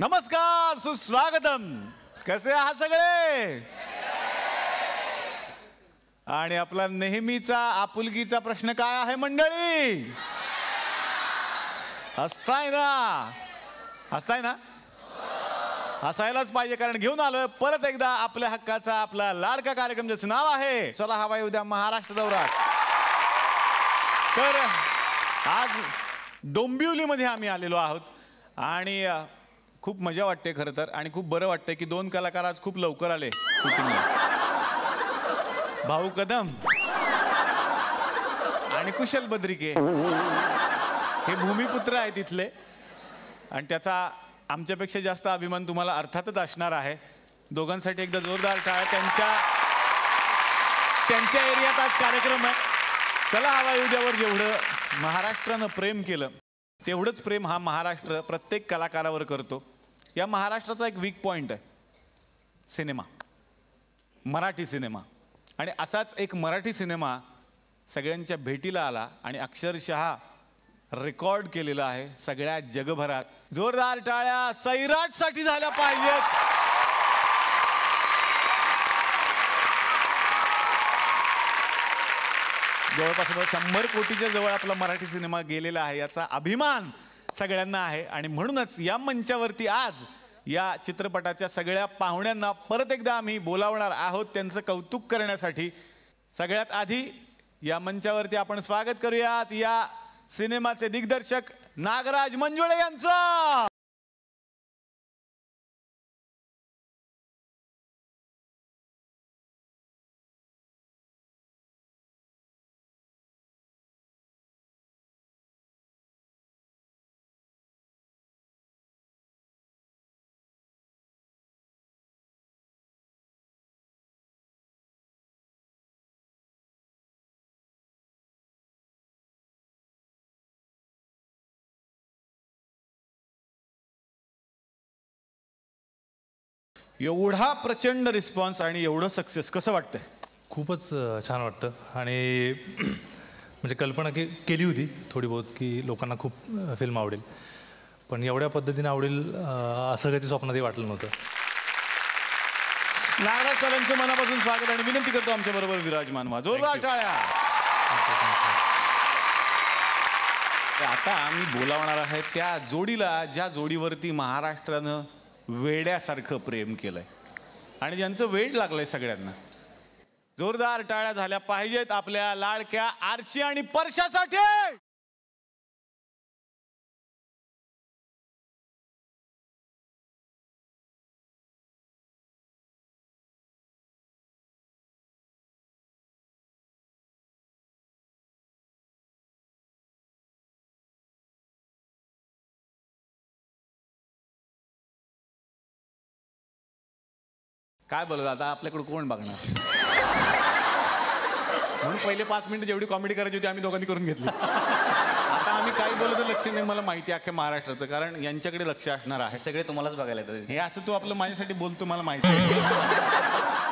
नमस्कार, सुस्वागतम. कसे आहात सगळे? आणि आपला नेहमीचा आपुलकीचा प्रश्न काय आहे मंडळी? हसताय ना? हसायलाच पाहिजे, कारण घेऊन आलं परत एकदा आपल्या हक्काचा आपला लाडका कार्यक्रम, ज्याचं नाव आहे चला हवा येऊ द्या महाराष्ट्र दौरा. तर आज डोंबिवलीमध्ये आम्ही आलेलो आहोत आणि खूप मजा वाटते खरं तर, आणि खूप बरं वाटतंय की दोन कलाकार आज खूप लवकर आले शूटिंगला. भाऊ कदम आणि कुशल बद्रिके हे भूमिपुत्र आहेत इथले, आणि त्याचा आमच्यापेक्षा जास्त अभिमान तुम्हाला अर्थातच असणार आहे. दोघांसाठी एकदा जोरदार टाळ्या. त्यांच्या एरियात आज कार्यक्रम आहे. चला हवा येऊ द्यावर जेवढं महाराष्ट्रानं प्रेम केलं, तेवढंच प्रेम हा महाराष्ट्र प्रत्येक कलाकारावर करतो. या महाराष्ट्राचा एक वीक पॉइंट आहे सिनेमा, मराठी सिनेमा. आणि असाच एक मराठी सिनेमा सगळ्यांच्या भेटीला आला आणि अक्षरशः रेकॉर्ड केलेला आहे सगळ्या जगभरात. जोरदार टाळ्या सैराटसाठी झाल्या पाहिजेत. जवळपास 100 कोटीच्या जवळ आपला मराठी सिनेमा गेलेला आहे, याचा अभिमान सगळ्यांना आहे. आणि म्हणूनच या मंचावरती आज या चित्रपटाच्या सगळ्या पाहुण्यांना परत एकदा आम्ही बोलावणार आहोत त्यांचं कौतुक करण्यासाठी. सगळ्यात आधी या मंचावरती आपण स्वागत करूयात या सिनेमाचे दिग्दर्शक नागराज मंजुळे यांचं. एवढा प्रचंड रिस्पॉन्स आणि एवढं सक्सेस कसं वाटतंय? खूपच छान वाटतं. आणि म्हणजे कल्पना केली होती थोडी बहुत की लोकांना खूप फिल्म आवडेल, पण एवढ्या पद्धतीने आवडेल असं कधी स्वप्नातही वाटलं नव्हतं. नागराज सरांचं मनापासून स्वागत आणि विनंती करतो आमच्या बरोबर विराजमान व्हा. जोरदार टाळ्या. आता आम्ही बोलावणार आहे त्या जोडीला, ज्या जोडीवरती महाराष्ट्रानं वेड्यासारखं प्रेम केलंय आणि ज्यांचं वेड लागलंय सगळ्यांना. जोरदार टाळ्या झाल्या पाहिजेत आपल्या लाडक्या आर्ची आणि परशासाठी. काय बोलत आता आपल्याकडे कोण बघणार? म्हणून पहिले 5 मिनिटं जेवढी कॉमेडी करायची होती आम्ही दोघांनी करून घेतली. आता आम्ही काही बोलतो लक्ष नाही, मला माहिती आहे अख्ख्या महाराष्ट्राचं, कारण यांच्याकडे लक्ष असणार आहे. सगळे तुम्हालाच बघायला येतात. हे असं तू आपलं माझ्यासाठी बोलतो, मला माहिती आहे.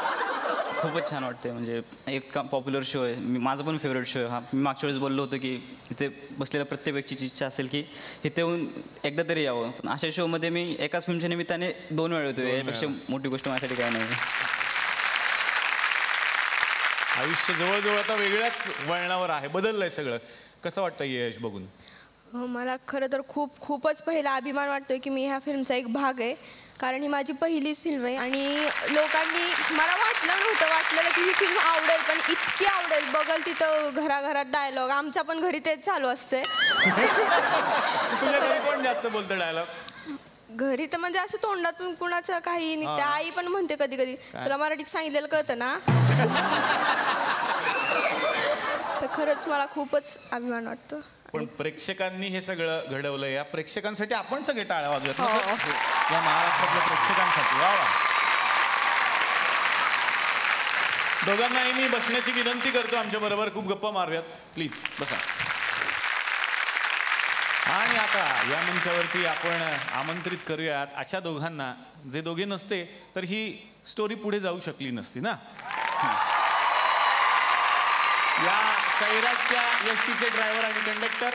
खूपच छान वाटते. म्हणजे एक पॉप्युलर शो आहे, माझा पण फेवरेट शो आहे हा. मी मागच्या वेळेस बोललो होतो की इथे बसलेल्या प्रत्येक व्यक्तीची इच्छा असेल की इथे येऊन एकदा तरी यावं. पण अशा शोमध्ये मी एकाच फिल्मच्या निमित्ताने 2 वेळा होतो. यापेक्षा मोठी गोष्ट माझ्यासाठी काय नाही. आयुष्य जवळजवळ आता वेगळ्याच वळणावर आहे, बदललंय सगळं. कसं वाटतं यश बघून? मला खरं तर खूपच पहिला अभिमान वाटतोय की मी ह्या फिल्मचा एक भाग आहे, कारण ही माझी पहिलीच फिल्म आहे. आणि लोकांनी मला वाटलेलं की ही फिल्म आवडेल, पण इतकी आवडेल बघल तिथं घराघरात डायलॉग. आमच्या पण घरी तेच चालू असते. कोण जास्त बोलतं डायलॉग घरी? तर म्हणजे असं तोंडातून कुणाचं काही निघतं. आई पण म्हणते कधी कधी, तुला मराठीत सांगितलेलं कळतं ना. तर खरंच मला खूपच अभिमान वाटतो. पण प्रेक्षकांनी हे सगळं घडवलं. या प्रेक्षकांसाठी आपण सगळे टाळ्या वाजवत या महाराष्ट्रातल्या प्रेक्षकांसाठी. वा वा. दोघांनाही मी बसण्याची विनंती करतो आमच्या बरोबर. खूप गप्पा मारूयात, प्लीज बसा. आणि आता या मंचावरती आपण आमंत्रित करूयात अशा दोघांना जे दोघे नसते तर ही स्टोरी पुढे जाऊ शकली नसती ना. या सैराटच्या एसटीचे ड्रायव्हर आणि कंडक्टर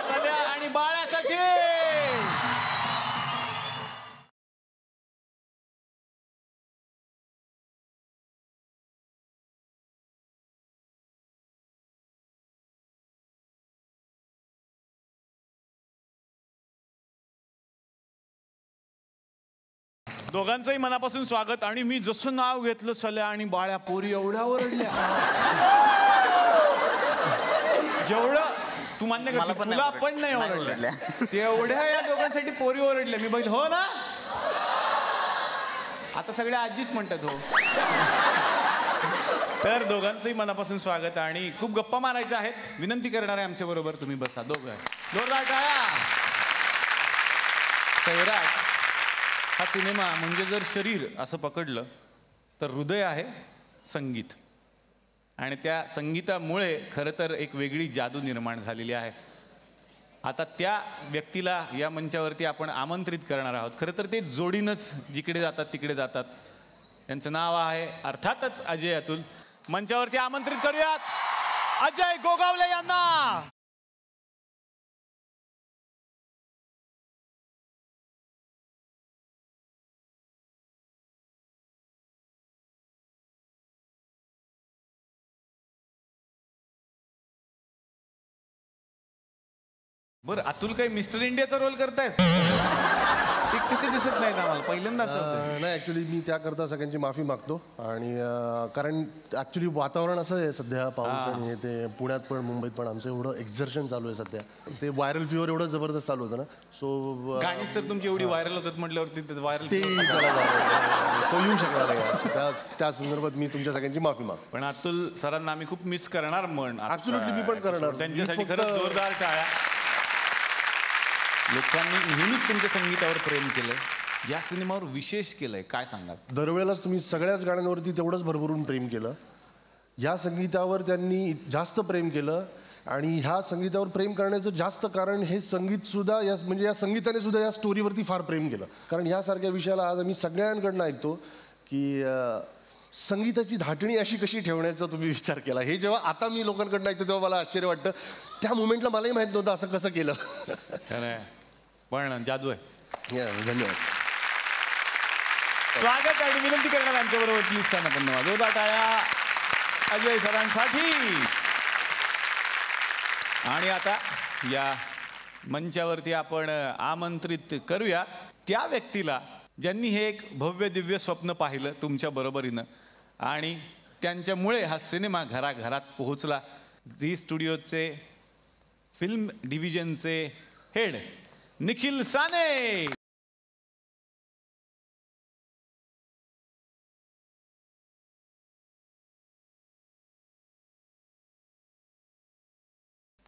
सल्या आणि बाळासाठी. दोघांचंही मनापासून स्वागत. आणि मी जसं नाव घेतलं सल्या आणि बाळ्या, पोरी एवढ्या ओरडल्या. जेवढं तू मान्य करशील, तुला पण नाही ओरडल्या तेवढ्या या दोघांसाठी पोरी ओरडल्या. मी बघितलं, हो ना. आता सगळ्या आजीच म्हणतात हो. तर दोघांचंही मनापासून स्वागत. आणि खूप गप्पा मारायच्या आहेत. विनंती करणार आहे आमच्या बरोबर, तुम्ही बसा दोघं. जोरदार टाळ्या. सैराट हा सिनेमा म्हणजे जर शरीर असं पकडलं तर हृदय आहे संगीत. आणि त्या संगीतामुळे खरं तर एक वेगळी जादू निर्माण झालेली आहे. आता त्या व्यक्तीला या मंचावरती आपण आमंत्रित करणार आहोत. खरं तर ते जोडीनंच जिकडे जातात तिकडे जातात. त्यांचं नाव आहे अर्थातच अजय अतुल. मंचावरती आमंत्रित करूयात अजय गोगावले यांना. बरं, अतुल काही मिस्टर इंडियाचा रोल करतायत? ते कसे दिसत नाहीत आम्हाला, पहिल्यांदा असं. नाही, ॲक्च्युली मी त्याकरता सगळ्यांची माफी मागतो. आणि कारण ॲक्च्युली वातावरण असं आहे सध्या, पाऊस आणि हे ते पुण्यात पण मुंबईत पण आमचं एवढं एक्झर्शन चालू आहे सध्या. ते व्हायरल फिवर एवढं जबरदस्त चालू होतं ना. सो गाणी तर तुमची एवढी व्हायरल होतात म्हटल्यावरती व्हायरल ते तो येऊ शकणार आहे. त्या संदर्भात मी तुमच्या सगळ्यांची माफी मागतो. पण अतुल सरांना आम्ही खूप मिस करणार. म्हण ॲब्सोल्युटली मी पण करणार. त्यांच्यासाठी खरंच जोरदार टाळ्या. लोकांनी नेहमीच तुमच्या संगीतावर प्रेम केलंय, या सिनेमावर विशेष केलंय, काय सांगाल? दरवेळेलाच तुम्ही सगळ्याच गाण्यांवरती तेवढंच भरभरून प्रेम केलं. या संगीतावर त्यांनी जास्त प्रेम केलं. आणि ह्या संगीतावर प्रेम करण्याचं जास्त कारण हे संगीतसुद्धा या संगीताने सुद्धा या स्टोरीवरती फार प्रेम केलं. कारण ह्यासारख्या विषयाला आज आम्ही सगळ्यांकडनं ऐकतो की संगीताची धाटणी अशी कशी ठेवण्याचा तुम्ही विचार केला. हे जेव्हा आता मी लोकांकडनं ऐकतो तेव्हा मला आश्चर्य वाटतं. त्या मुमेंटला मलाही माहीत नव्हतं असं कसं केलं. पण जादू आहे. धन्यवाद. स्वागत आणि विनंती करणार आमच्याबरोबर प्लीज सांगा धन्यवाद. जोरदार टाळ्या अजय सरांसाठी. आणि आता या मंचावरती आपण आमंत्रित करूया त्या व्यक्तीला ज्यांनी हे एक भव्य दिव्य स्वप्न पाहिलं तुमच्या बरोबरीनं. आणि त्यांच्यामुळे हा सिनेमा घराघरात पोहोचला. झी स्टुडिओचे फिल्म डिव्हिजनचे हेड निखिल साने.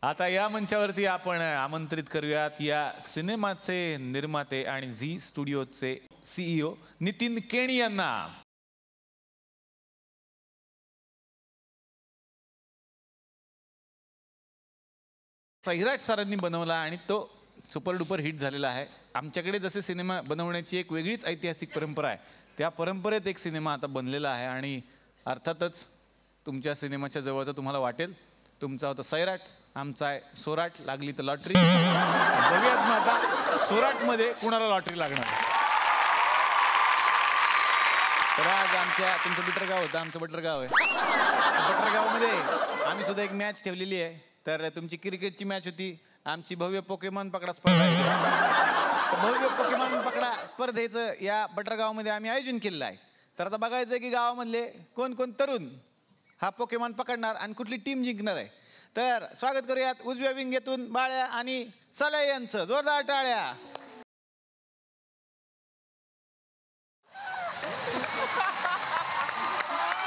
आता या मंचावरती आपण आमंत्रित करूयात या सिनेमाचे निर्माते आणि झी स्टुडिओचे CEO नितीन केणी यांना. सैराट सरांनी बनवला आणि तो सुपर डुपर हिट झालेला आहे. आमच्याकडे जसे सिनेमा बनवण्याची एक वेगळीच ऐतिहासिक परंपरा आहे, त्या परंपरेत एक सिनेमा आता बनलेला आहे. आणि अर्थातच तुमच्या सिनेमाच्या जवळचं तुम्हाला वाटेल. तुमचा होता सैराट, आमचा आहे सोराट. लागली तर लॉटरी. बघूयात मग आता सोराटमध्ये कुणाला लॉटरी लागणार. तर आज तुमचं बिटरगाव होतं, आमचं बटरगाव आहे. बटरगावमध्ये आम्ही सुद्धा एक मॅच ठेवलेली आहे. तर तुमची क्रिकेटची मॅच होती, आमची भव्य पोकेमॉन पकडा स्पर्धा आहे. भव्य पोकेमॉन पकडा स्पर्धेचं या बटरगावमध्ये आम्ही आयोजन केलेलं आहे. तर आता बघायचं आहे की गावामधले कोण कोण तरुण हा पोकेमॉन पकडणार आणि कुठली टीम जिंकणार आहे. तर स्वागत करूयात उजव्या विंगेतून बाळ्या आणि सलय यांचं. जोरदार टाळ्या.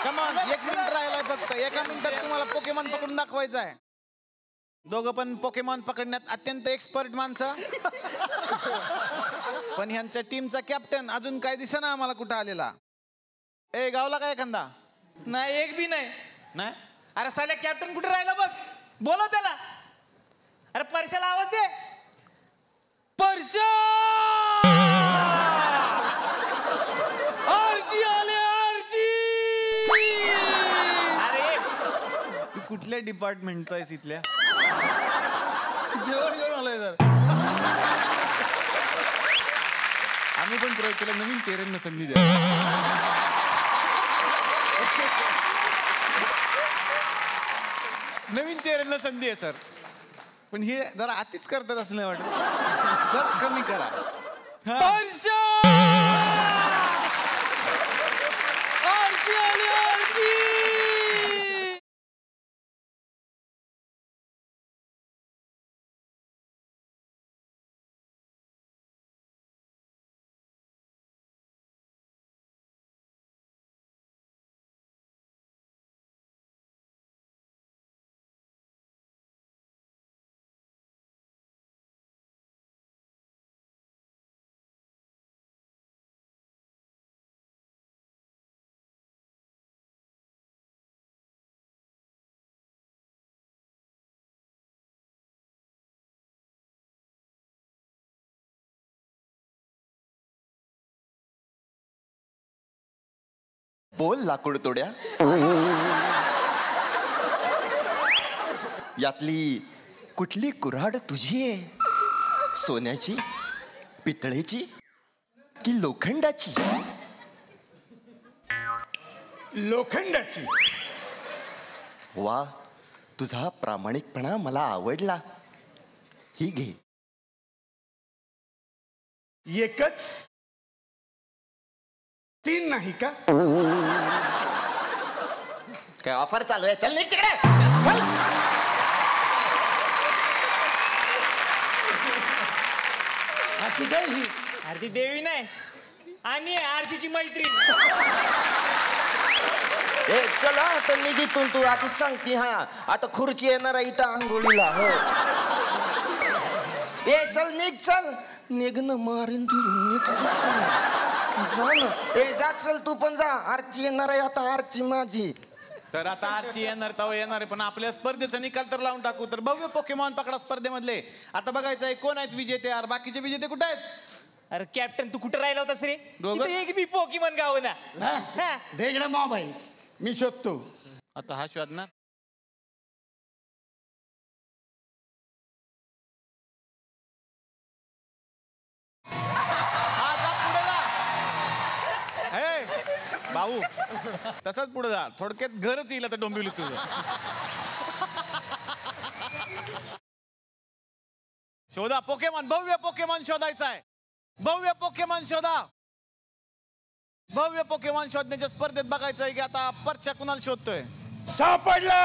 कमान, 1 मिनिट राहिलाय फक्त. 1 मिनिटात तुम्हाला पोकेमॉन पकडून दाखवायचं आहे. दोघं पण पोकेमॉन पकडण्यात अत्यंत एक्सपर्ट माणसं. पण ह्यांच्या टीमचा कॅप्टन अजून काय दिसेना आम्हाला कुठं आलेला. ए, गावला काय एखादा? नाही, एक बी नाही. नाही. अरे साल्या कॅप्टन कुठे राहिला बघ, बोलव त्याला. अरे परशाला आवाज दे. परशा, आरजी आले, आरजी. अरे तू कुठल्या डिपार्टमेंटचा आहेस इथल्या? जेवण घेऊन आलोय सर. आम्ही पण प्रयोग केला, नवीन चेहऱ्यांना संधी द्या. नवीन चेहऱ्यांना संधी आहे सर. पण हे जरा आतीच करतात असं नाही वाटत. जर कमी करा. परशा, आरती आली आरती. बोल लाकूड तोड्या. यातली कुठली कुऱ्हाड तुझी आहे? सोन्याची, पितळेची की लोखंडाची? लोखंडाची. वा, तुझा प्रामाणिकपणा मला आवडला. ही घे. एकच 3 नाही का? काय ऑफर चालू आहे? चल निघ तिकडे. अशी काय ही? आरती देवी नाही आणि आरतीची मैत्रीण. ए चला आता निघितून. तू आता सांगते. हा आता खुर्ची येणार आहे इथं आंघोळीला. हो ए चल निघ. चल निघ ना. मारीन जा ना. ए जा चल तू पण जा. आरची येणार आहे आता. आरची माझी. तर आता आरची येणार तेव्हा येणार आहे, पण आपल्या स्पर्धेचा निकाल तर लावून टाकू. तर भव्य पोकेमॉन पकडा स्पर्धेमधले आता बघायचं आहे कोण आहेत विजेते. यार बाकीचे विजेते कुठे आहेत? अरे कॅप्टन तू कुठं राहिला होतास रे? दोघं? इथं एक बी पोकीमन गाव ना. हा? दे इकडे मोबाईल, मी शोधतो. आता हा शोधणार. भाऊ तसंच पुढे जा. थोडक्यात घरच येईल आता डोंबिवली तुझं. शोधा पोकेमॉन. भव्य पोकेमॉन शोधायचा आहे. भव्य पोकेमॉन शोधा. भव्य पोकेमॉन शोधण्याच्या स्पर्धेत बघायचं आहे की आता परशा कुणाला शोधतोय. सापडला.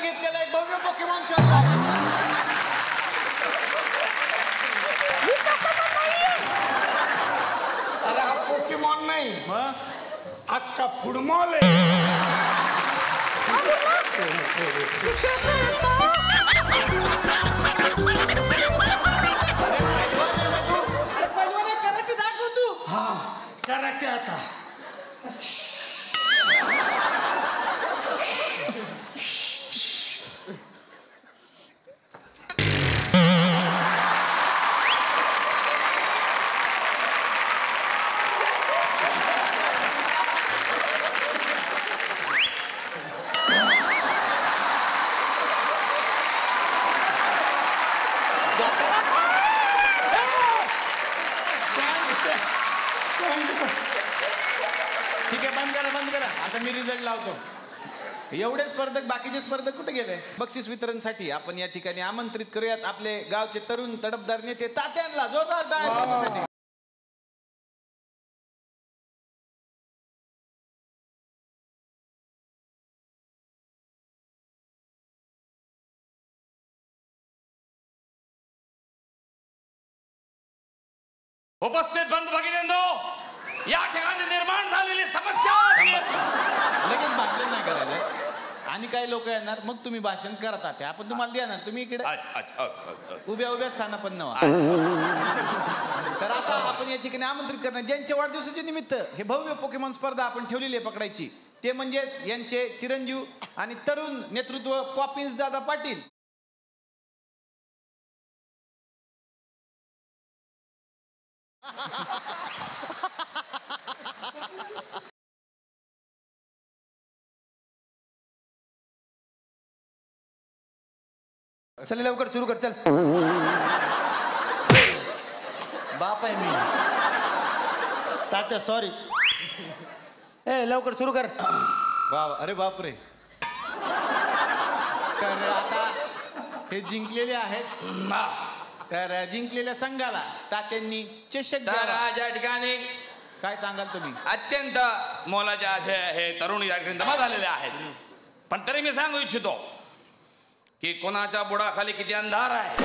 घेतलेला एक भव्य पोकेमॉन शोधला. अरे हा पोकेमॉन नाही, मग अख्खा फुटबॉल आहे. हा कराटे आता. ठीक आहे, बंद करा बंद करा. आता मी रिझल्ट लावतो. एवढे स्पर्धक बाकीचे स्पर्धक कुठे गेले? बक्षीस वितरणसाठी आपण या ठिकाणी आमंत्रित करूयात आपले गावचे तरुण तडफदार नेते तात्यांना. जोरदार टाळ्या त्यांच्यासाठी. उपस्थित बंधू भगिनींनो, या ठिकाणी निर्माण झालेली समस्या. लगेच भाषण नाही करायचं. आणि काही लोक येणार मग तुम्ही भाषण करता ते आपण तुम्हाला देणार. तुम्ही इकडे उभ्या उभ्या स्थाना पण नवा. तर आता आपण या ठिकाणी आमंत्रित करणार ज्यांच्या वाढदिवसाच्या निमित्त हे भव्य पोकेमॉन स्पर्धा आपण ठेवलेली आहे पकडायची. ते म्हणजे यांचे चिरंजीव आणि तरुण नेतृत्व पॉपिन्स दादा पाटील. चल लवकर सुरू कर. चल बाप आहे मी. तात्या सॉरी. ए लवकर सुरू कर. वा अरे बापरे. तर आता हे जिंकलेले आहेत तर जिंकलेल्या संघाला तात्यांनी चषक तर द्यावा. आज या ठिकाणी काय सांगाल तुम्ही? अत्यंत मोलाचे असे हे तरुण या ठिकाणी जमा झालेले आहेत. पण तरी मी सांगू इच्छितो की कोणाच्या बुडाखाली किती अंधार आहे.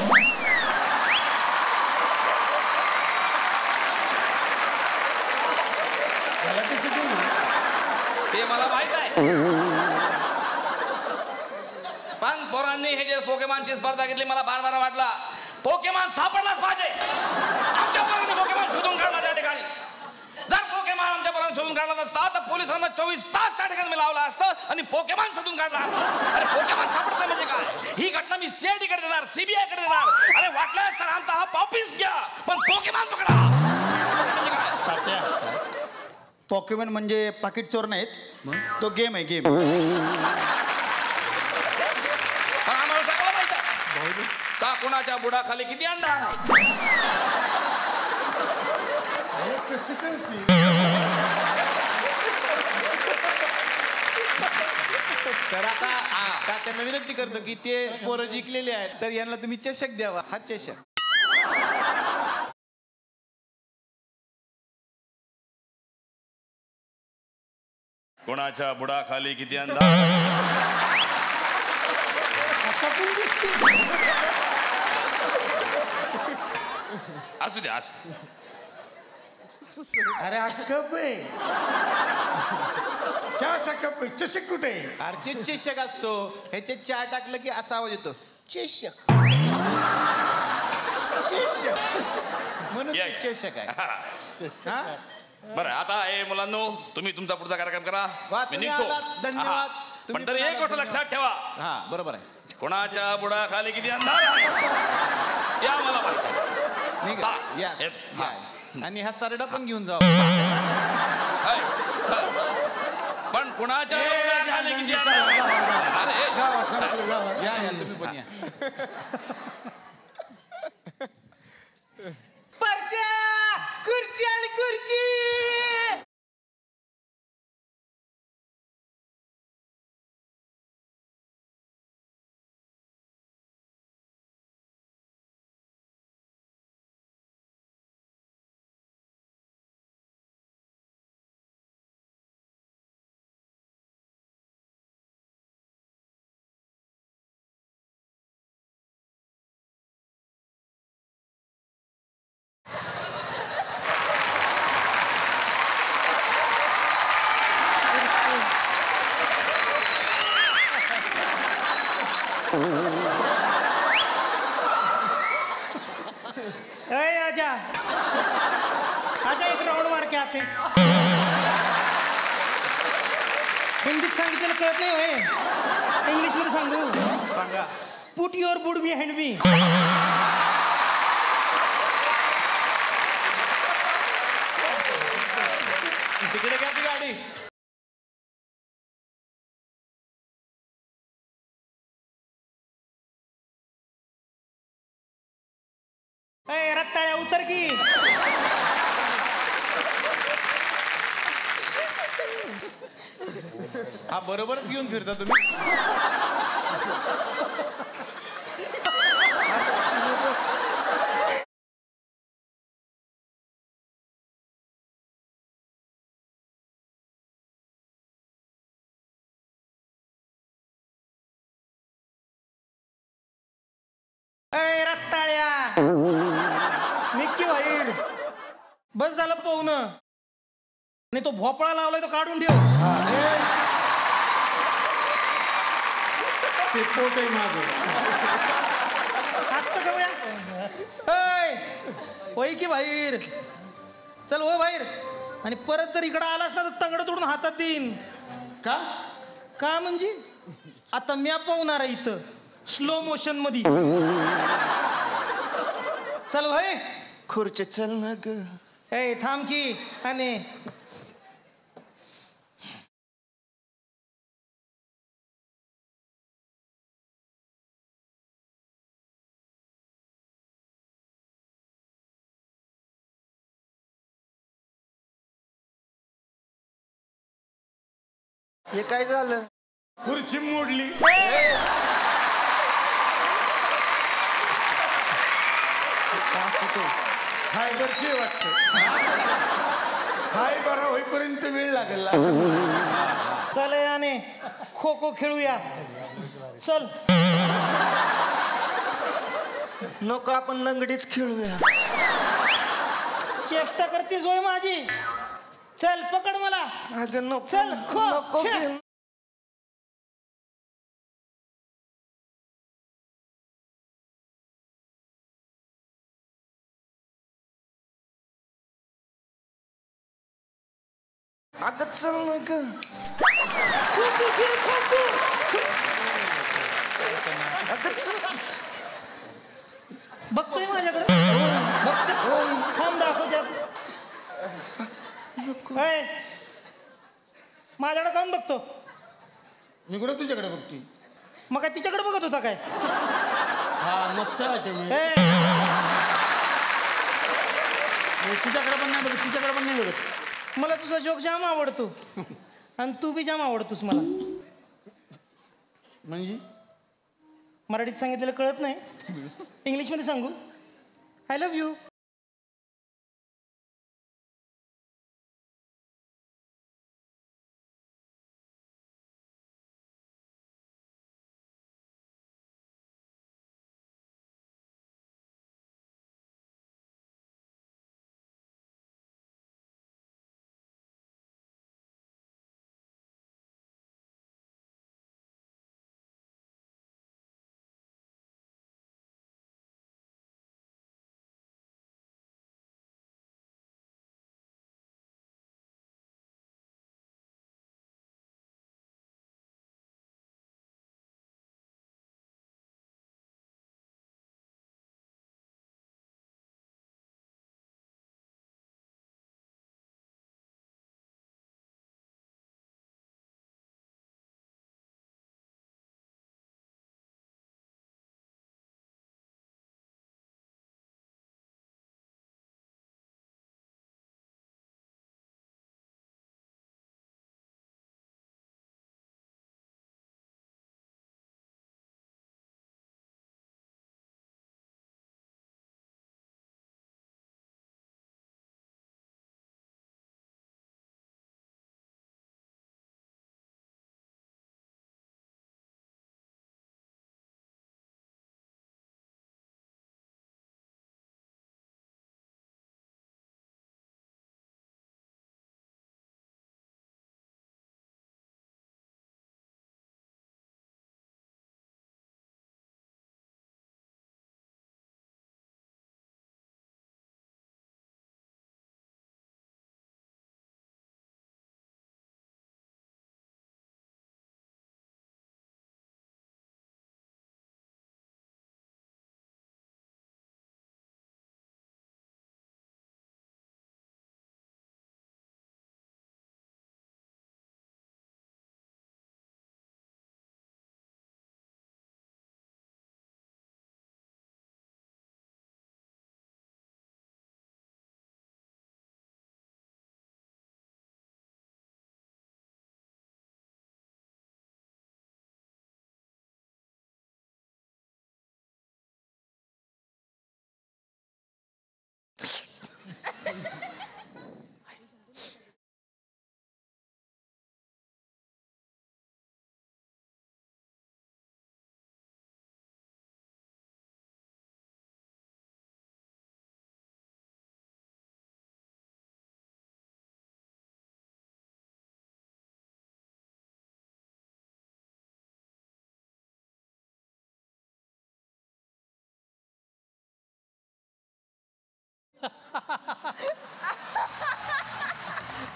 ते मला माहित आहे. पण पोरांनी हे जे पोकेमॉनची स्पर्धा घेतली मला फार बरं वाटला. पोकेमॉन सापडलाच पाहिजे. आमच्या पोरांनी पोकेमॉन शोधून काढला त्या ठिकाणी. जर पोकेमॉन आमच्या पोरांनी शोधून काढला नसता तर पोलिसांना 24 तास त्या ठिकाणी मी लावला असतं आणि पोकेमॉन शोधून काढला असता. अरे पोकेमॉन सापडतं म्हणजे काय? ही घटना मी CID कडे देणार, CBI कडे देणार. अरे वाटल्यास तर आमचा हा पॉपिस घ्या पण पोकेमॉन पकडा. म्हणजे काय? पॉकेमॉन म्हणजे पाकिट चोर नाहीत, तो गेम आहे गेम. आम्हाला सगळं माहित आहे का कोणाच्या बुडाखाली किती अंधार आहे. तर आता त्यांना विनंती करतो की ते पोरं जिंकलेले आहेत तर यांना तुम्ही चषक द्यावा. हा चषक कोणाच्या बुडाखाली किती अंधार. असू द्या असू. अरे हा कप आहे, चहाचा कप आहे, चषक कुठे? अरे चषक असतो ह्याच्यात चहा टाकलं की असा आवाज येतो चषक. म्हणून या, ते चषक आहे. हा? बरं आता हे मुलांनो तुम्ही तुमचा पुढचा कार्यक्रम करा. वा, मी तुम्ही निघतो. आलात, धन्यवाद. हा. तुम्ही पण तरी पण एक गोष्ट आलात, लक्षात ठेवा. हा बरोबर आहे. कोणाच्या बुडाखाली किती अंधार आहे या मला माहिती आहे. निघा. हा. या, हा. या. आणि हा सरडा पण घेऊन जाऊ. हाय, चला. पण कुणाच्या बुडाखाली किती अंधार आहे? अरे या या तुम्ही पण या. परश्या खुर्ची आणि खुर्ची. आजा आजा एक राउंड मार के आते. हिंदीत सांगितलेलं कळत नाही होय. इंग्लिश मध्ये सांगू. सांगा. Put your bud behind me. तिकडे घ्या ती गाडी. रत्ताळ्या उतर की. हा बरोबरच घेऊन फिरता तुम्ही. रत्ताळ्या निक्की बाहेर. बस झालं पोहून. नाही तो भोपळा लावलाय तो काढून ठेव. ते पोट आहे माझं. होय की बाहेर. चल हो बाहेर. आणि परत जर इकडं आलास ना तर तंगड तोडून हातात देईन. का? का म्हणजे आता म्या पाहणार आहे इथं स्लो मोशन मध्ये. चल भाई खुर्ची चल ना ग. ए थांब की. आणि हे काय झालं? खुर्ची मोडली. फायबरची वाटतं. हाय बरा होईपर्यंत वेळ लागेल. चल याने खो खो खेळूया. चल. नको आपण लंगडीच खेळूया. चेष्टा करतीस होय माझी. चल पकड मला. अगं नको. चल खो नको खेळ. घेऊन. अगं चल ना ग. अगं चल. बघतोय माझ्याकडे. थांब दाखव. माझ्याकडे काऊन बघतो? मी कुठं तुझ्याकडे बघतोय? मग काय तिच्याकडे बघत होता काय? हा मस्त आयटम आहे. तुझ्याकडे पण नाही बघत, तिच्याकडे पण नाही बघत. मला तुझा जोक जाम आवडतो आणि तू बी जाम आवडतोस मला. म्हणजे मराठीत सांगितलेलं कळत नाही. इंग्लिशमध्ये सांगू? I love you.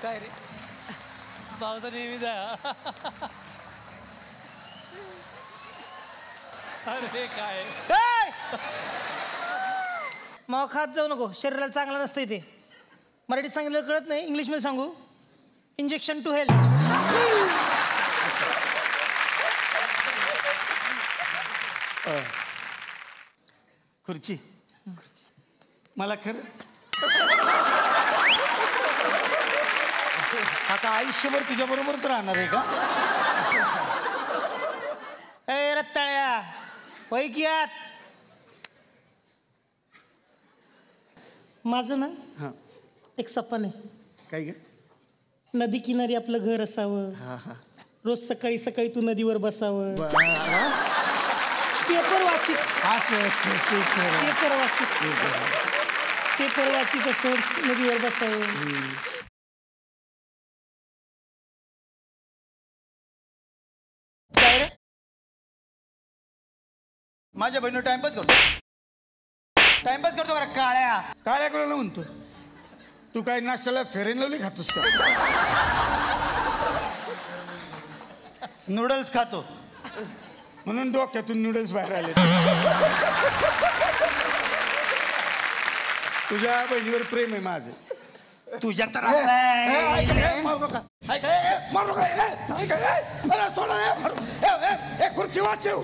काय रे भाऊचा नेहमीच आहे. अरे काय मग खात जाऊ नको, शरीराला चांगलं नसतं ते. मराठीत सांगितलं कळत नाही, इंग्लिशमध्ये सांगू? Injection to health. खुर्ची मला खरं आता आयुष्यभर तुझ्या बरोबरच राहणार आहे का? वैक्यात माझं ना एक सपन आहे. काय ग? नदी किनारी आपलं घर असावं. रोज सकाळी सकाळी तू नदीवर बसावं. पेपर वाचित असं नदीवर बसावं. काय रे? माझ्या बहिणी टाइमपास करतो बरं. काळ्या काय कोणाला म्हणतो? तू काय नाश्त्याला फेरेन लावली खातोस का? नूडल्स खातो म्हणून डोक्यातून नूडल्स बाहेर आले. तुझ्या बहिणीवर प्रेम आहे माझं. तुझ्या तर खुर्ची वाचव.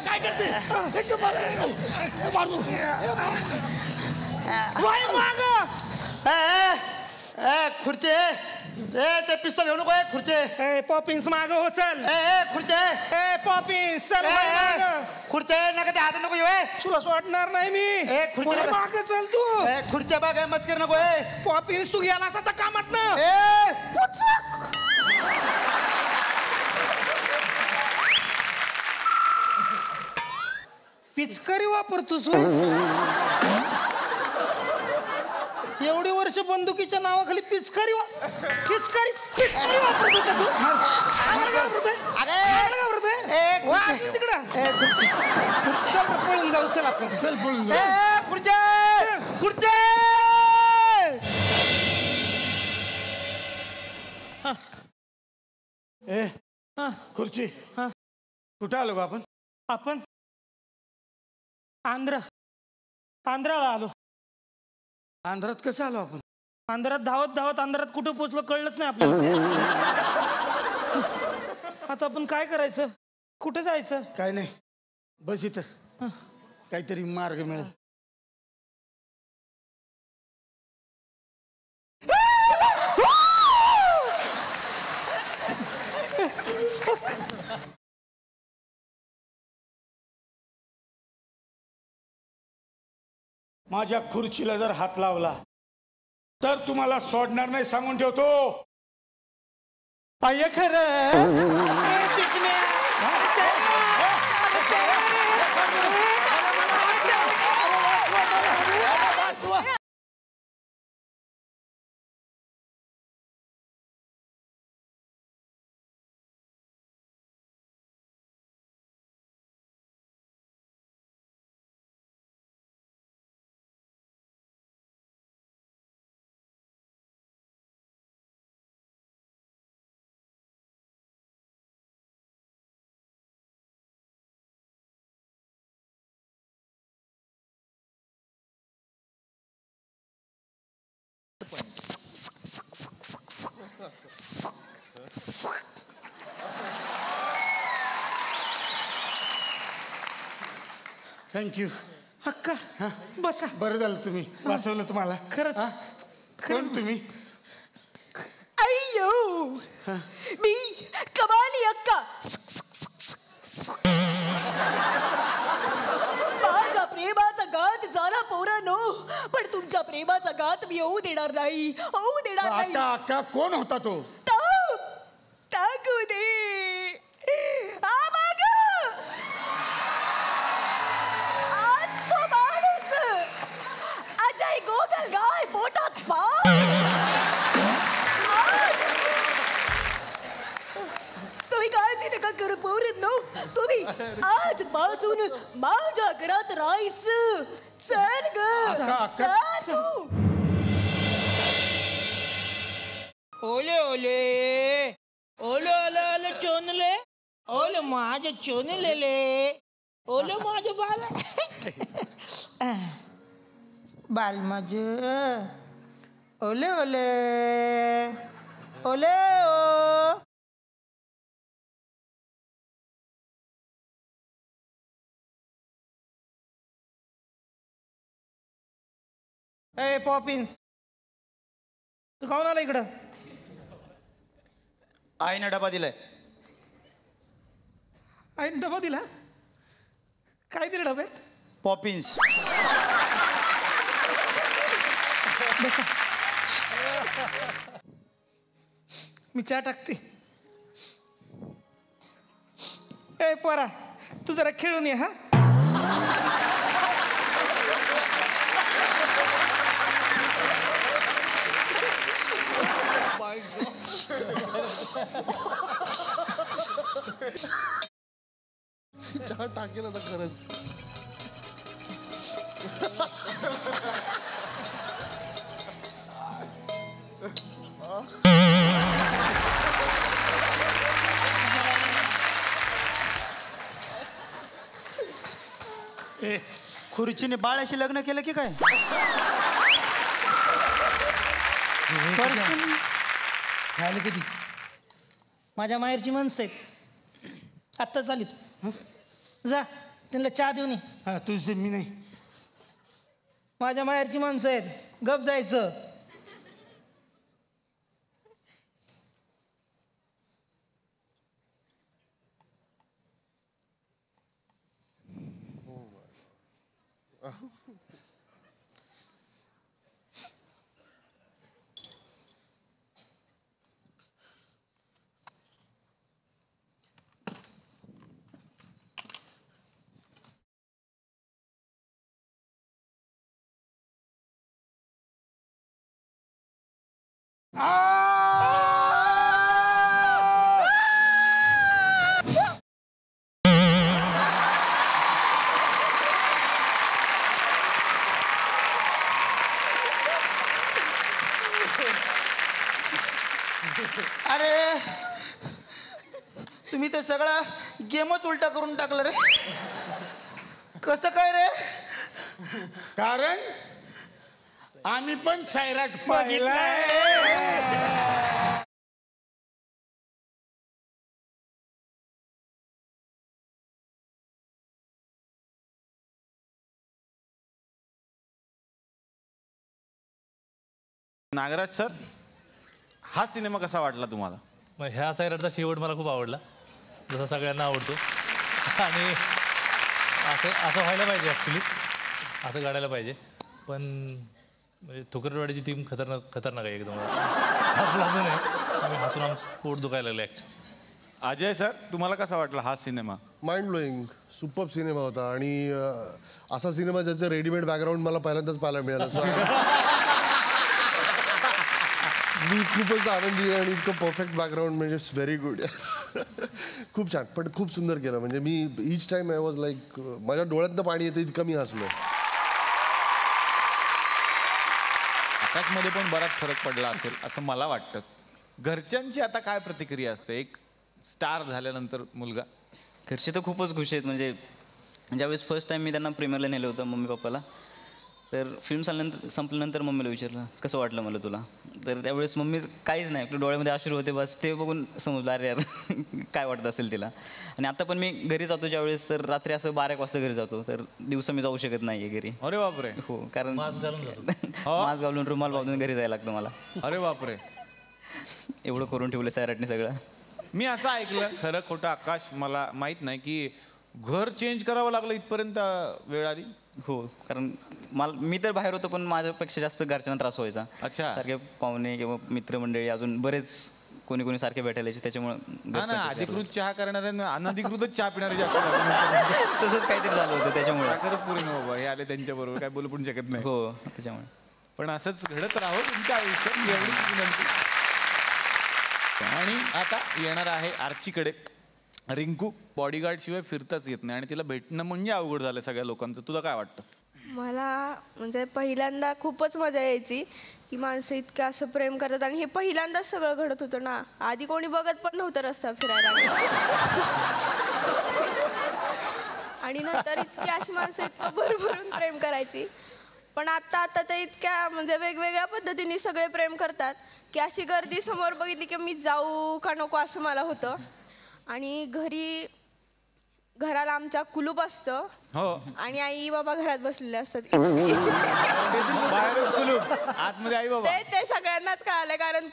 काय करते? खुर्चे ते पिस्तूल घेऊ नको. खुर्चे पॉपिन्स माग हो चल. खुर्चे पॉपिन्स चल. खुर्चे नका ते हात नको येऊ. तुला सोडणार नाही मी. खुर्च्या माग चल तू. खुर्च्या बाग मस्कर नको. पॉपिन्स तू गेलास आता कामात ना. पिचकारी वापरतोस. एवढी वर्ष बंदुकीच्या नावाखाली पिचकारी पिचकारी वापरतो का तू? तिकडं पळून जाऊ. चल आपण. चल पळून जाऊ. खुर्चे खुर्ची कुठं आलो बा आपण? आपण आंध्राला आलो. आंध्रात कसं आलो आपण? आंध्रात धावत आंध्रात कुठं पोचलो कळलंच नाही आपल्याला. आता आपण काय करायचं? कुठं जायचं? काय नाही, बस इथं काहीतरी मार्ग मिळेल. माझ्या खुर्चीला जर हात लावला तर तुम्हाला सोडणार नाही सांगून ठेवतो. पाय खरं थँक्यू. हक्का बसा. बरं झालं तुम्ही वाचवलं. तुम्हाला खरंच कोण तुम्ही? अय्यो मी कमाली अक्का. माझ्या प्रेमाचा घात झाला पोरांनो, पण तुमच्या प्रेमाचा घात मी होऊ देणार नाही. होऊ देणार नाही. अक्का कोण होता तो? टाकू दे. आज तो माणूस अजय गोगलगाय पोटात तुम्ही काळजी नका करू पोरांनो. तुम्ही आजपासून माझ्या घरात राहायचं. चल ग. ओले ओले ओले ओले ओले चोनले ओले माझे चोनलेले ओले माझे बाल माझ ओले ओले ओले ओ. ए पॉपिन्स, तू खाऊन आला इकडं? आईनं डबा दिलाय. आईने डबा दिला? काय दिलं डब्यात? पॉपिन्स. बसा. मी चहा टाकते. ए पोरा, तू जरा खेळून ये. हा, चहा टाकेल आता खरंच. खुर्चीने बाळाशी लग्न केलं की काय? झालं कधी? माझ्या माहेरची माणसं आहेत, आत्ता चालीत. जा त्यांना चहा देऊन ये. हा तुझे मी नाही. माझ्या माहेरची माणसं आहेत, गप जायचं. अरे तुम्ही ते सगळा गेमच उलटा करून टाकलं रे. कसं काय रे? कारण आम्ही पण सैराट पाहिलाय. नागराज सर, हा सिनेमा कसा वाटला तुम्हाला? मग ह्या सैराटचा शेवट मला खूप आवडला, जसा सगळ्यांना आवडतो. आणि असं असं व्हायला पाहिजे, ॲक्च्युली असं काढायला पाहिजे. पण म्हणजे थुकरवाडीची टीम खतरनाक आहे एकदम. हसू नाही, आम्ही हसून आमचं पोट दुखायला लागलं ॲक्च्युली. अजय सर, तुम्हाला कसा वाटला हा cinema? Mind blowing, super cinema होता. आणि असा सिनेमा ज्याचं रेडीमेड बॅकग्राऊंड मला पहिल्यांदाच पाहायला मिळालं. मी खूपच आनंदी आहे आणि इतकं परफेक्ट बॅकग्राऊंड म्हणजे व्हेरी गुड. खूप छान, पण खूप सुंदर केलं. म्हणजे मी each time I was like, माझ्या डोळ्यातनं पाणी येतं इतकं मी हसलो. आकाशमध्ये पण बराच फरक पडला असेल असं मला वाटतं. घरच्यांची आता काय प्रतिक्रिया असते एक स्टार झाल्यानंतर मुलगा? घरचे तर खूपच खुश आहेत. म्हणजे ज्यावेळेस फर्स्ट टाईम मी त्यांना प्रीमियरला नेलं होतं मम्मी पप्पाला, तर फिल्म संपल्यानंतर मम्मीला विचारलं कसं वाटलं मला तुला. तर त्यावेळेस मम्मी काहीच नाही, आपल्या डोळ्यामध्ये अश्रू होते बस. ते बघून समजलं अरे यार काय वाटत असेल तिला. आणि आता पण मी घरी जातो ज्यावेळेस, तर रात्री असं 12 वाजता घरी जातो, तर दिवसा मी जाऊ शकत नाही आहे घरी. अरे बापरे. हो, कारण मास्क घालून रुमाल बांधून घरी जायला लागतं मला. अरे बापरे, एवढं करून ठेवलं सैराटने सगळं. मी असं ऐकलं, खरं खोटं आकाश मला माहीत नाही, की घर चेंज करावं लागलं इथपर्यंत वेळ आली? हो, कारण मी तर बाहेर होतो, पण माझ्यापेक्षा जास्त घरच्यांना त्रास व्हायचा. अच्छा. सारखे पाहुणे किंवा मित्रमंडळी अजून बरेच कोणी सारखे भेटायला यायचे, त्याच्यामुळे अनधिकृत चहा करणारे अनधिकृतच चहा पिणारे जास्त तसंच काहीतरी झालं होतं, त्याच्यामुळे खरंच पुरे न बाबा हे आले त्यांच्या बरोबर काय बोलू पण शकत नाही. हो, त्याच्यामुळे. पण असंच घडत राहो तुमच्या आयुष्यात, एवढीच विनंती. आणि आता येणार आहे आर्चीकडे. रिंकू बॉडीगार्ड शिवाय फिरताच येत नाही आणि तिला भेटणं म्हणजे अवघड झालं सगळ्या लोकांचं. तुला काय वाटतं? मला म्हणजे पहिल्यांदा खूपच मजा यायची की माणसं इतकं असं प्रेम करतात. आणि हे पहिल्यांदाच सगळं घडत होतं ना, आधी कोणी बघत पण नव्हतं रस्ता फिरायला. आणि नंतर इतकी अशी माणसं इतकं भरभरून प्रेम करायची. पण आता ते इतक्या म्हणजे वेगवेगळ्या पद्धतीने सगळे प्रेम करतात की अशी गर्दी समोर बघितली की मी जाऊ का नको असं मला होतं. आणि घराला आमच्या कुलूप असतं आणि आई बाबा घरात बसलेले असतात. आतमध्ये आई बाबा ते सगळ्यांनाच कळालं कारण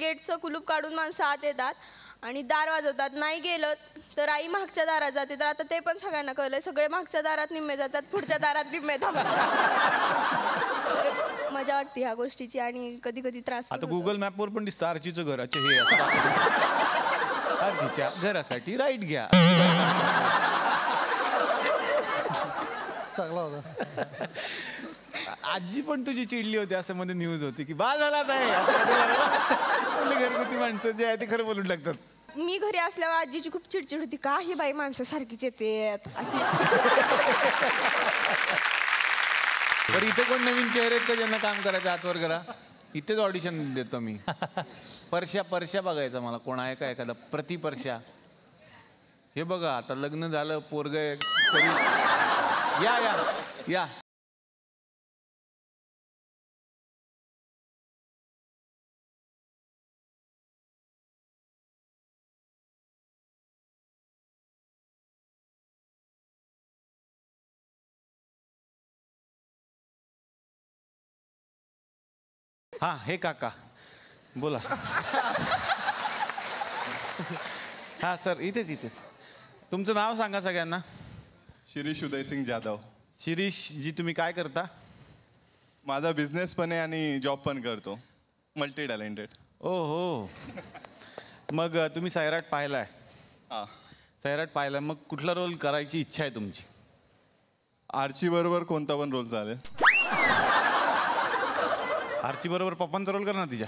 गेटचं कुलूप काढून माणसं आत येतात आणि दार वाजवतात. नाही गेलं तर आई मागच्या दारात जाते. तर आता ते पण सगळ्यांना कळलंय. सगळे मागच्या दारात निम्मे जातात, पुढच्या दारात निम्मे थांबतात. मजा वाटते ह्या गोष्टीची आणि कधी कधी त्रास. आता गुगल मॅपवर पण दिसतं आर्चीचं घर. अच्छा हे असं आर्चीच्या घरासाठी राईट घ्या. चांगला होता. आजी पण तुझी चिडली होती असं मध्ये न्यूज होती की बा झाला घरगुती माणसं जे आहे ते खरं बोलून लागतात. मी घरी असल्यावर आजीची खूप चिडचिड होती. का ही बाई माणसं सारखीच येते अशी. बरं इथे कोण नवीन चेहरे आहेत का ज्यांना काम करायचं हातवर करा. इथेच ऑडिशन देतो मी. परशा बघायचा मला कोण आहे का एखादा प्रतिपर्शा. हे बघा आता लग्न झालं पोरग तरी या या या. हा हे काका बोला. हा सर इथेच तुमचं नाव सांगा सगळ्यांना. शिरीष उदयसिंग जाधव. शिरीष जी तुम्ही काय करता. माझा बिझनेस पण आहे आणि जॉब पण करतो. Multi talented. ओ हो मग तुम्ही सैराट पाहिलाय. हां सैराट पाहिलाय. मग कुठला रोल करायची इच्छा आहे तुमची. आर्ची बरोबर कोणता पण रोल चालेल. आर्ची बरोबर पप्पांचा रोल करणार तिच्या.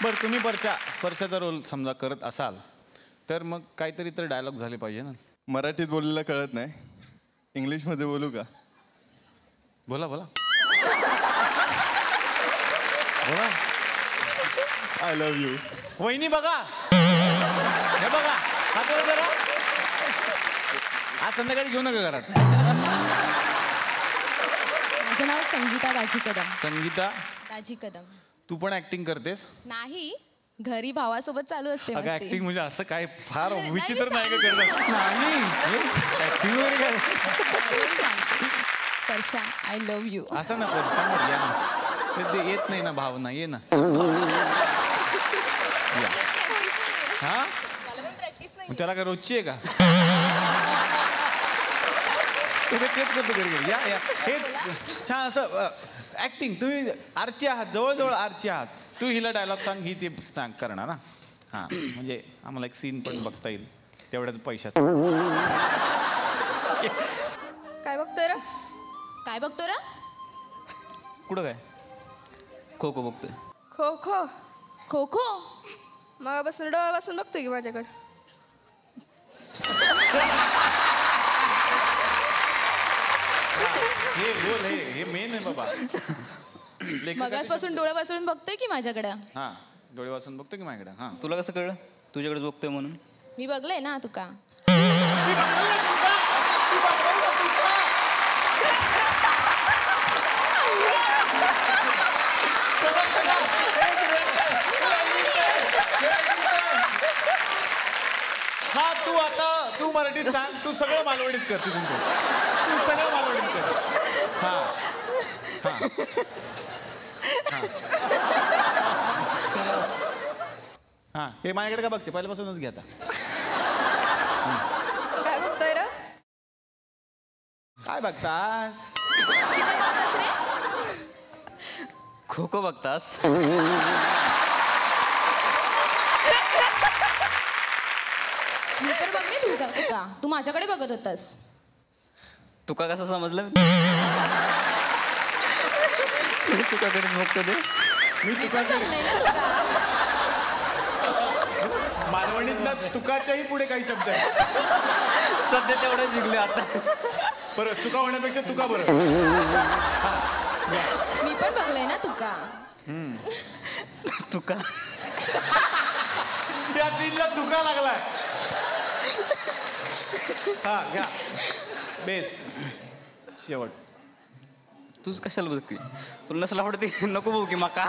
बरं तुम्ही परशाचा रोल समजा करत असाल तर मग काहीतरी तर डायलॉग झाले पाहिजे ना. मराठीत बोललेलं कळत नाही. इंग्लिशमध्ये बोलू का. बोला बोला. I love you. वहिनी बघा हे बघा हातावर जरा. आज संध्याकाळी घेऊ नका घरात. माझं नाव संगीता दाजी कदम. संगीता दाजी कदम. तू पण ऍक्टिंग करतेस. नाही घरी भावासोबत चालू असते. अगं ऍक्टिंग म्हणजे असं काय फार विचित्र नाही का करणार. नाही ऍक्टिंग वगैरे काय. Parsha I love you. असं ना समोर या ना. ते येत नाही ना भावना. ये ना. हा त्याला काय रोजची आहे का. तेच करतो घरी. या हेच छान असं ऍक्टिंग. तुम्ही आरची आहात जवळजवळ आरची आहात. तू हिला डायलॉग सांग ही ते सांग करणार ना. हां म्हणजे आम्हाला एक सीन पण बघता येईल तेवढ्याच पैशात. काय बघतोय रे. काय बघतो रे. कुठं काय. खो खो बघतोय. खो खो खो खो. मगापासून डोळ्यापासून बघतोय की माझ्याकडे. हे बोल हे मेन आहे बाबा. मगासपासून डोळ्यापासून बघतोय की माझ्याकडे. हा डोळे वाचून बघतो की माझ्याकडे. हा तुला कसं कळलं तुझ्याकडेच बघतोय म्हणून. मी बघलंय ना तुका. हा तू मराठीत सांग. तू सगळं मालवणीत कर. तू सगळं मालवणीत कर. हा हा हे माझ्याकडे का बघते पहिल्यापासूनच घ्या. काय बघतोय रे. काय बघतास. खो खो बघतास. मी तर बघले तुका. तू माझ्याकडे बघत होतास. तुका कसं समजलं. तुकाकडे बघतो ते. मी बघलंय ना तुका. मालवणीतला तुकाच्याही पुढे काही शब्द आहे. सध्या तेवढं शिकले आता. बरं चुका होण्यापेक्षा तुका बरं. मी पण बघलंय ना तुका. तुका या सीनला तुका लागलाय. हा घ्या बेस्ट शेवट. तूच कशाला बघते तुला नसला आवडते नको बघू की मका.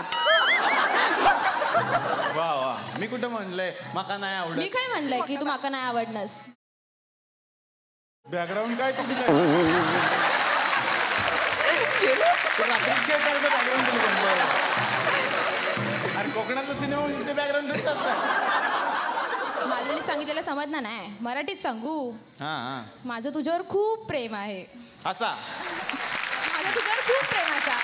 वा वा मी कुठं म्हणलंय मका नाही आवडत. मी काय म्हणलंय की तू माका नाही आवडणस. बॅकग्राऊंड काय तुम्ही अरे कोकणातला सिनेमा म्हणजे बॅकग्राऊंड भेटतात का? मालवणी सांगितलेलं समजणार नाही मराठीत सांगू. हा माझं तुझ्यावर खूप प्रेम आहे. असा माझं तुझ्यावर खूप प्रेमाचा.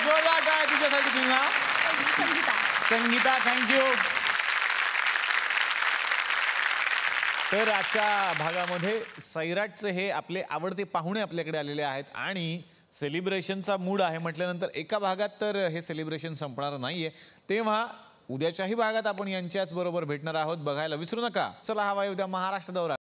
जोरदार काय तुझ्यासाठी तुझं नाव? संगीता. संगीता थँक्यू. तर आजच्या भागामध्ये सैराटचे हे आपले आवडते पाहुणे आपल्याकडे आलेले आहेत आणि सेलिब्रेशनचा मूड आहे म्हटल्यानंतर एका भागात तर हे सेलिब्रेशन संपणार नाहीये. तेव्हा उद्याच्याही भागात आपण यांच्याच बरोबर भेटणार आहोत. बघायला विसरू नका. चला हवा उद्या महाराष्ट्र दौरा.